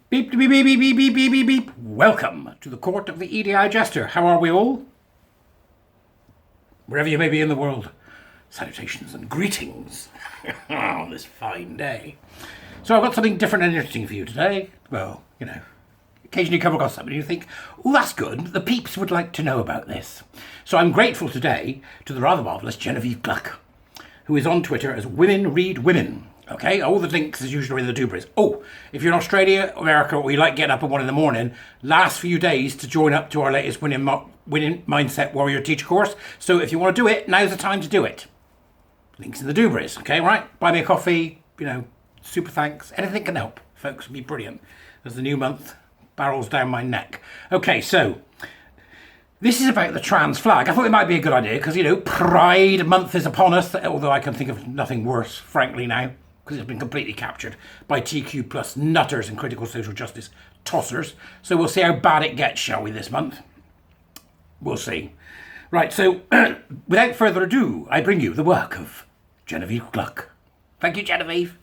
Beep, beep, beep, beep, beep, beep, beep, beep, beep. Welcome to the court of the EDI Jester. How are we all? Wherever you may be in the world, salutations and greetings on this fine day. So I've got something different and interesting for you today. Well, you know, occasionally you come across something and you think, oh, that's good. The peeps would like to know about this. So I'm grateful today to the rather marvellous Genevieve Gluck, who is on Twitter as Women Read Women. Okay, all the links as usual in the dubris. Oh, if you're in Australia, America, or you like getting up at 1 in the morning, last few days to join up to our latest Winning Mindset Warrior Teacher course. So if you want to do it, now's the time to do it. Links in the dubris, okay, right? Buy me a coffee, you know, super thanks. Anything can help, folks, would be brilliant. As the new month barrels down my neck. Okay, so this is about the trans flag. I thought it might be a good idea because, you know, Pride Month is upon us, although I can think of nothing worse, frankly, now, because it's been completely captured by TQ plus nutters and critical social justice tossers. So we'll see how bad it gets, shall we, this month? We'll see. Right, so without further ado, I bring you the work of Genevieve Gluck. Thank you, Genevieve.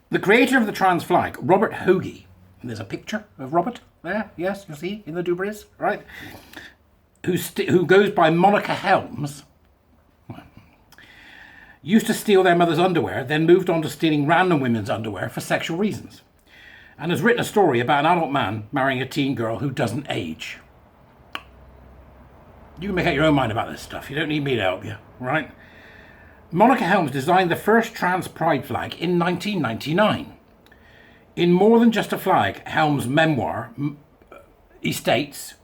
The creator of the trans flag, Robert Hoagie, and there's a picture of Robert there, yes, you see, in the dubris, right? Who goes by Monica Helms, used to steal their mother's underwear, then moved on to stealing random women's underwear for sexual reasons, and has written a story about an adult man marrying a teen girl who doesn't age. You can make out your own mind about this stuff. You don't need me to help you, right? Monica Helms designed the first trans pride flag in 1999. In More Than Just a Flag, Helms' memoir, he states,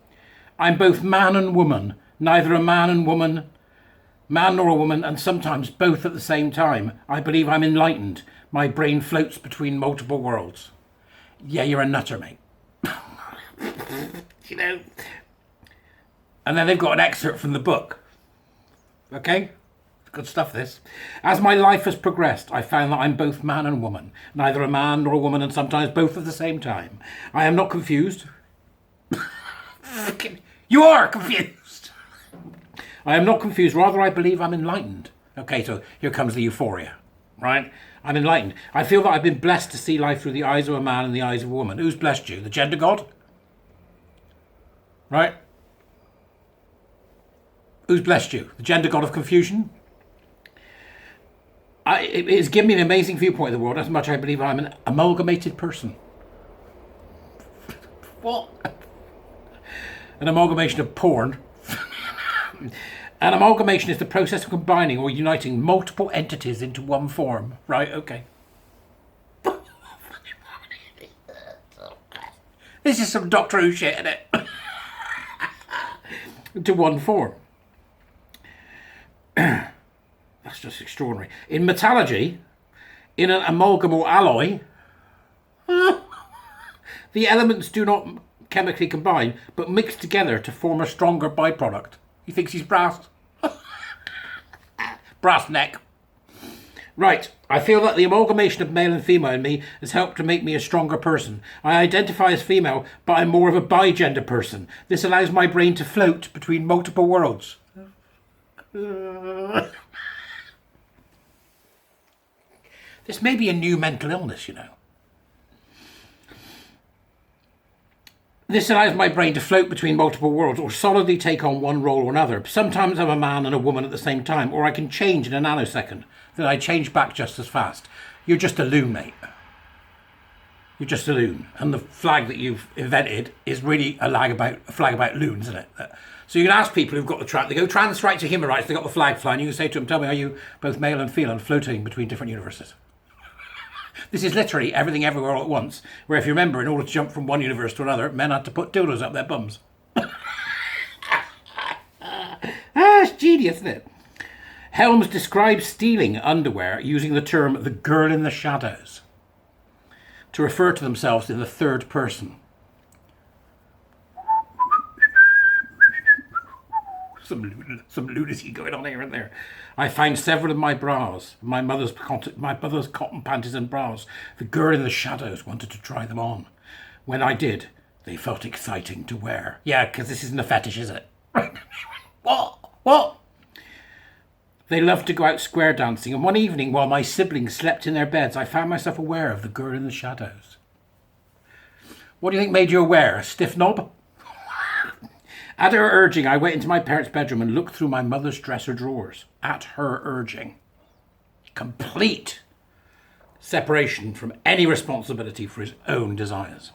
"I'm both man and woman, neither a man nor a woman, and sometimes both at the same time. I believe I'm enlightened. My brain floats between multiple worlds." Yeah, you're a nutter, mate. You know. And then they've got an excerpt from the book. Okay? Good stuff, this. "As my life has progressed, I found that I'm both man and woman, neither a man nor a woman, and sometimes both at the same time. I am not confused." You are confused. "I am not confused. Rather, I believe I'm enlightened." Okay, so here comes the euphoria, right? I'm enlightened. "I feel that I've been blessed to see life through the eyes of a man and the eyes of a woman." Who's blessed you? The gender god? Right? Who's blessed you? The gender god of confusion? It has given me an amazing viewpoint of the world, as much as I believe I'm an amalgamated person. What? An amalgamation of porn. An amalgamation is the process of combining or uniting multiple entities into one form. Right, okay. This is some Doctor Who shit, isn't it? Into one form. That's just extraordinary. In metallurgy, in an amalgam or alloy, the elements do not chemically combine, but mix together to form a stronger byproduct. He thinks he's brass. Brass neck. "Right, I feel that the amalgamation of male and female in me has helped to make me a stronger person. I identify as female, but I'm more of a bi-gender person. This allows my brain to float between multiple worlds." This may be a new mental illness, you know. "This allows my brain to float between multiple worlds or solidly take on one role or another. Sometimes I'm a man and a woman at the same time, or I can change in a nanosecond. Then I change back just as fast." You're just a loon, mate. You're just a loon. And the flag that you've invented is really a flag about loons, isn't it? So you can ask people who've got they go trans rights or human rights, they've got the flag flying, you can say to them, "Tell me, are you both male and female and floating between different universes?" This is literally Everything Everywhere All at Once, where if you remember, in order to jump from one universe to another, men had to put dildos up their bums. It's genius, isn't it? Helms describes stealing underwear using the term "the girl in the shadows" to refer to themselves in the third person. Some lunacy going on here and there. "I found several of my bras, my mother's cotton panties and bras. The girl in the shadows wanted to try them on. When I did, they felt exciting to wear." Yeah, because this isn't a fetish, is it? What? "They loved to go out square dancing, and one evening while my siblings slept in their beds, I found myself aware of the girl in the shadows." What do you think made you aware? A stiff knob? At her urging, I went into my parents' bedroom and looked through my mother's dresser drawers. At her urging. Complete separation from any responsibility for his own desires.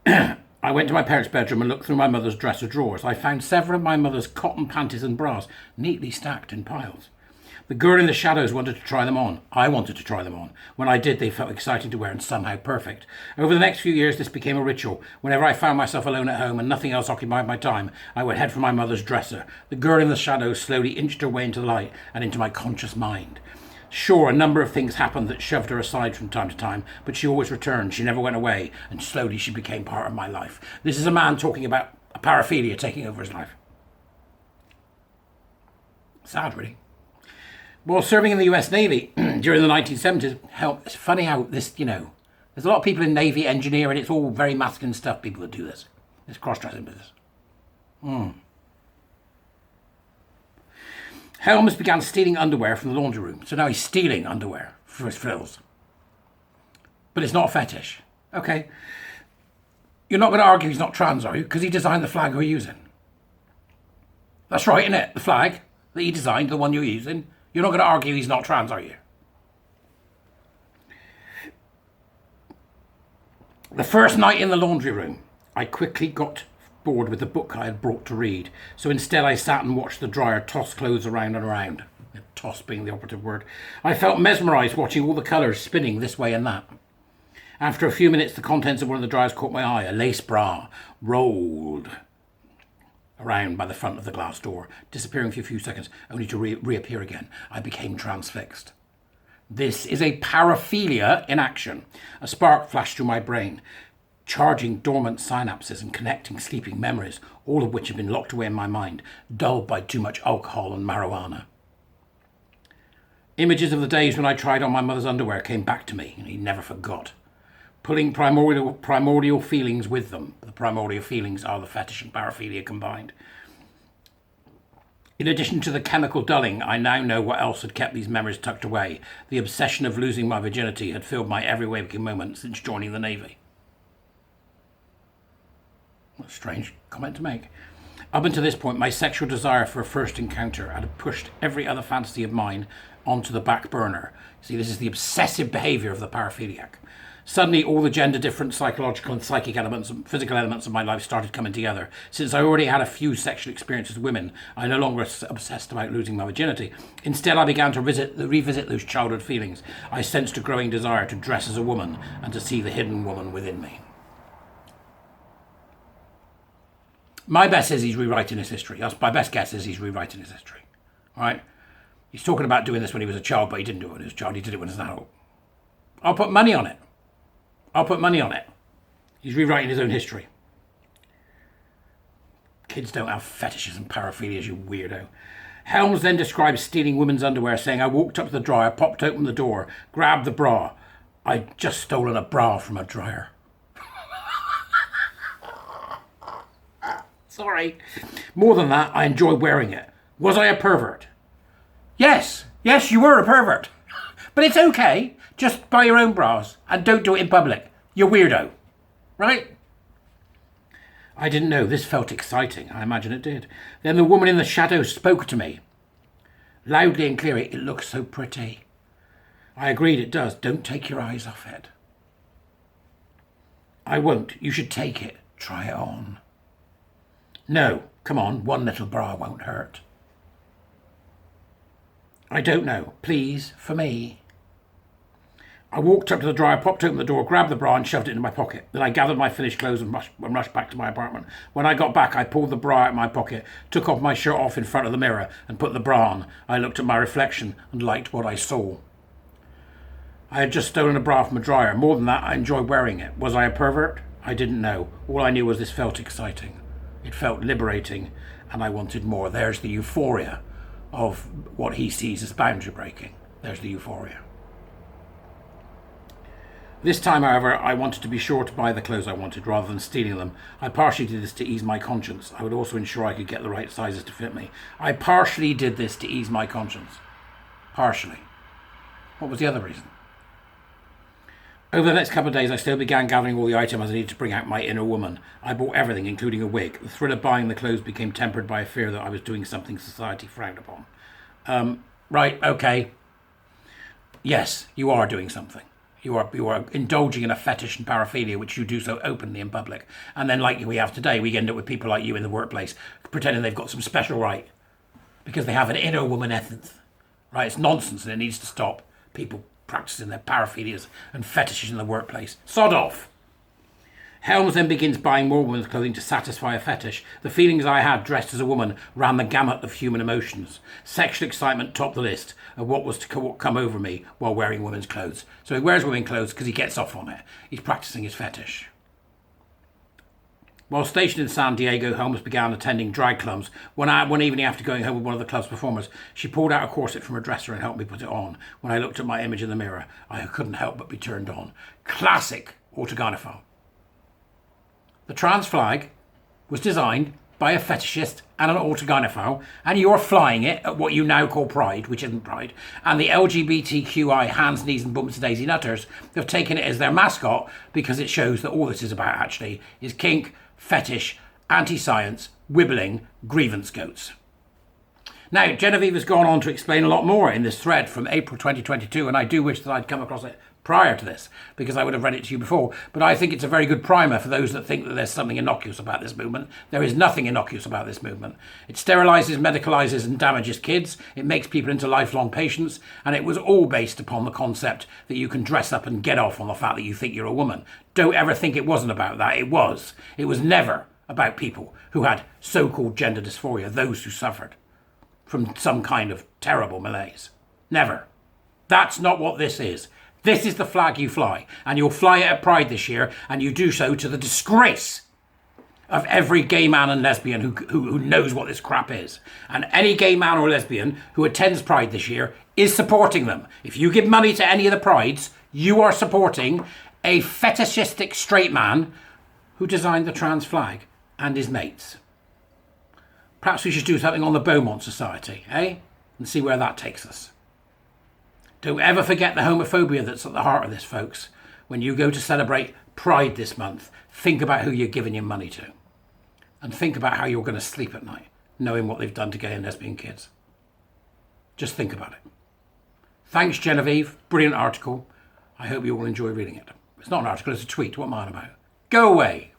I went to my parents' bedroom and looked through my mother's dresser drawers. I found several of my mother's cotton panties and bras neatly stacked in piles. The girl in the shadows wanted to try them on. I wanted to try them on. When I did, they felt exciting to wear and somehow perfect. Over the next few years, this became a ritual. Whenever I found myself alone at home and nothing else occupied my time, I would head for my mother's dresser. The girl in the shadows slowly inched her way into the light and into my conscious mind. Sure, a number of things happened that shoved her aside from time to time, but she always returned. She never went away, and slowly she became part of my life. This is a man talking about a paraphilia taking over his life. Sad, really. While serving in the US Navy during the 1970s, it's funny how this, there's a lot of people in Navy engineering. It's all very masculine stuff, people that do this. It's cross-dressing business. Helms began stealing underwear from the laundry room. So now he's stealing underwear for his frills. But it's not a fetish. Okay. You're not going to argue he's not trans, are you? Because he designed the flag we're using. That's right, isn't it? The flag that he designed, the one you're using. You're not going to argue he's not trans, are you? The first night in the laundry room, I quickly got bored with the book I had brought to read. So instead I sat and watched the dryer toss clothes around and around. Toss being the operative word. I felt mesmerised watching all the colours spinning this way and that. After a few minutes, the contents of one of the dryers caught my eye. A lace bra rolled around by the front of the glass door, disappearing for a few seconds, only to reappear again. I became transfixed. This is a paraphilia in action. A spark flashed through my brain, charging dormant synapses and connecting sleeping memories, all of which had been locked away in my mind, dulled by too much alcohol and marijuana. Images of the days when I tried on my mother's underwear came back to me, and he never forgot, pulling primordial feelings with them. The primordial feelings are the fetish and paraphilia combined. In addition to the chemical dulling, I now know what else had kept these memories tucked away. The obsession of losing my virginity had filled my every waking moment since joining the Navy. What a strange comment to make. Up until this point, my sexual desire for a first encounter had pushed every other fantasy of mine onto the back burner. See, this is the obsessive behaviour of the paraphiliac. Suddenly, all the gender-different psychological and psychic elements and physical elements of my life started coming together. Since I already had a few sexual experiences with women, I no longer obsessed about losing my virginity. Instead, I began to revisit those childhood feelings. I sensed a growing desire to dress as a woman and to see the hidden woman within me. My best is he's rewriting his history. My best guess is he's rewriting his history. All right? He's talking about doing this when he was a child, but he didn't do it when he was a child. He did it when he was an adult. I'll put money on it. He's rewriting his own history. Kids don't have fetishes and paraphilias, you weirdo. Helms then describes stealing women's underwear, saying, I walked up to the dryer, popped open the door, grabbed the bra. I'd just stolen a bra from a dryer. Sorry. More than that, I enjoy wearing it. Was I a pervert? Yes, you were a pervert. But it's okay. Just buy your own bras and don't do it in public. You're weirdo. Right? I didn't know. This felt exciting. I imagine it did. Then the woman in the shadows spoke to me. Loudly and clearly, it looks so pretty. I agreed it does. Don't take your eyes off it. I won't. You should take it. Try it on. No, come on. One little bra won't hurt. I don't know. Please, for me. I walked up to the dryer, popped open the door, grabbed the bra and shoved it into my pocket. Then I gathered my finished clothes and rushed back to my apartment. When I got back, I pulled the bra out of my pocket, took off my shirt off in front of the mirror and put the bra on. I looked at my reflection and liked what I saw. I had just stolen a bra from a dryer. More than that, I enjoyed wearing it. Was I a pervert? I didn't know. All I knew was this felt exciting. It felt liberating and I wanted more. There's the euphoria of what he sees as boundary breaking. There's the euphoria. This time, however, I wanted to be sure to buy the clothes I wanted rather than stealing them. I partially did this to ease my conscience. I would also ensure I could get the right sizes to fit me. I partially did this to ease my conscience. Partially. What was the other reason? Over the next couple of days, I still began gathering all the items I needed to bring out my inner woman. I bought everything, including a wig. The thrill of buying the clothes became tempered by a fear that I was doing something society frowned upon. Right, okay. Yes, you are doing something. You are indulging in a fetish and paraphilia, which you do so openly in public. And then, like we have today, we end up with people like you in the workplace pretending they've got some special right because they have an inner woman essence. Right? It's nonsense and it needs to stop. People practicing their paraphilias and fetishes in the workplace. Sod off. Helms then begins buying more women's clothing to satisfy a fetish. The feelings I had dressed as a woman ran the gamut of human emotions. Sexual excitement topped the list of what was to come over me while wearing women's clothes. So he wears women's clothes because he gets off on it. He's practicing his fetish. While stationed in San Diego, Helms began attending drag clubs. One evening after going home with one of the club's performers, she pulled out a corset from her dresser and helped me put it on. When I looked at my image in the mirror, I couldn't help but be turned on. Classic orthogonophile. The trans flag was designed by a fetishist and an orthogonophile, and you're flying it at what you now call pride, which isn't pride, and the LGBTQI hands, knees and bumps daisy nutters have taken it as their mascot because it shows that all this is about actually is kink, fetish, anti-science, wibbling, grievance goats. Now, Genevieve has gone on to explain a lot more in this thread from April 2022, and I do wish that I'd come across it prior to this, because I would have read it to you before. But I think it's a very good primer for those that think that there's something innocuous about this movement. There is nothing innocuous about this movement. It sterilizes, medicalizes, and damages kids. It makes people into lifelong patients, and it was all based upon the concept that you can dress up and get off on the fact that you think you're a woman. Don't ever think it wasn't about that. It was. It was never about people who had so-called gender dysphoria, those who suffered from some kind of terrible malaise. Never. That's not what this is. This is the flag you fly, and you'll fly it at Pride this year, and you do so to the disgrace of every gay man and lesbian who knows what this crap is. And any gay man or lesbian who attends Pride this year is supporting them. If you give money to any of the Prides, you are supporting a fetishistic straight man who designed the trans flag and his mates. Perhaps we should do something on the Beaumont Society, eh? And see where that takes us. Don't ever forget the homophobia that's at the heart of this, folks. When you go to celebrate Pride this month, think about who you're giving your money to. And think about how you're going to sleep at night, knowing what they've done to gay and lesbian kids. Just think about it. Thanks, Genevieve. Brilliant article. I hope you all enjoy reading it. It's not an article, it's a tweet. What am I on about? Go away.